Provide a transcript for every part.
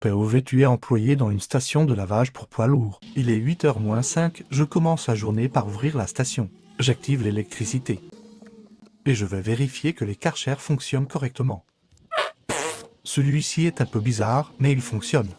POV, tu es employé dans une station de lavage pour poids lourds. Il est 8h moins 5, je commence la journée par ouvrir la station. J'active l'électricité. Et je vais vérifier que les Karcher fonctionnent correctement. Celui-ci est un peu bizarre, mais il fonctionne.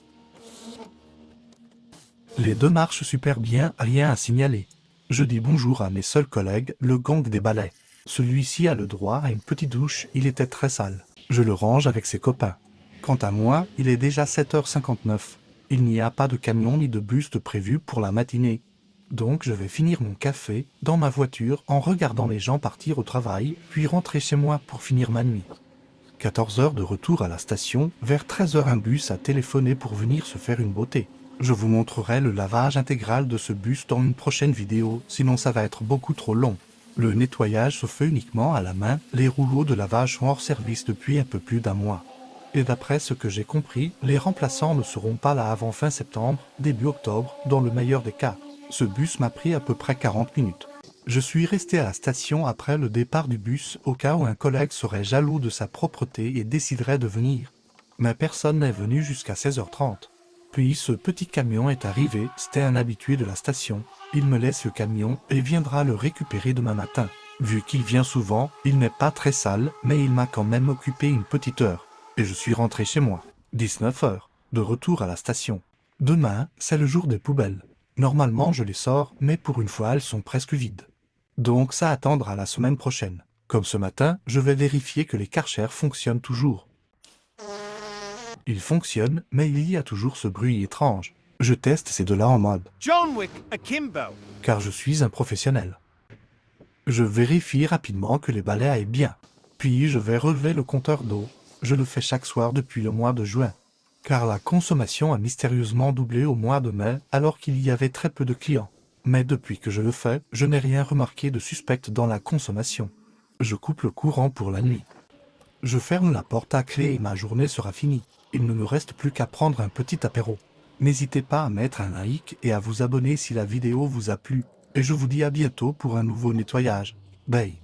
Les deux marchent super bien, rien à signaler. Je dis bonjour à mes seuls collègues, le gang des balais. Celui-ci a le droit à une petite douche, il était très sale. Je le range avec ses copains. Quant à moi, il est déjà 7h59. Il n'y a pas de camion ni de bus de prévu pour la matinée. Donc je vais finir mon café dans ma voiture en regardant les gens partir au travail, puis rentrer chez moi pour finir ma nuit. 14h de retour à la station, vers 13h un bus a téléphoné pour venir se faire une beauté. Je vous montrerai le lavage intégral de ce bus dans une prochaine vidéo, sinon ça va être beaucoup trop long. Le nettoyage se fait uniquement à la main, les rouleaux de lavage sont hors service depuis un peu plus d'un mois. Et d'après ce que j'ai compris, les remplaçants ne seront pas là avant fin septembre, début octobre, dans le meilleur des cas. Ce bus m'a pris à peu près 40 minutes. Je suis resté à la station après le départ du bus au cas où un collègue serait jaloux de sa propreté et déciderait de venir. Mais personne n'est venu jusqu'à 16h30. Puis ce petit camion est arrivé, c'était un habitué de la station. Il me laisse le camion et viendra le récupérer demain matin. Vu qu'il vient souvent, il n'est pas très sale, mais il m'a quand même occupé une petite heure. Et je suis rentré chez moi. 19h, de retour à la station. Demain, c'est le jour des poubelles. Normalement, je les sors, mais pour une fois, elles sont presque vides. Donc ça attendra la semaine prochaine. Comme ce matin, je vais vérifier que les Karcher fonctionnent toujours. Ils fonctionnent, mais il y a toujours ce bruit étrange. Je teste ces deux-là en mode John Wick Akimbo. car je suis un professionnel. Je vérifie rapidement que les balais aillent bien. Puis je vais relever le compteur d'eau. Je le fais chaque soir depuis le mois de juin. Car la consommation a mystérieusement doublé au mois de mai alors qu'il y avait très peu de clients. Mais depuis que je le fais, je n'ai rien remarqué de suspect dans la consommation. Je coupe le courant pour la nuit. Je ferme la porte à clé et ma journée sera finie. Il ne me reste plus qu'à prendre un petit apéro. N'hésitez pas à mettre un like et à vous abonner si la vidéo vous a plu. Et je vous dis à bientôt pour un nouveau nettoyage. Bye.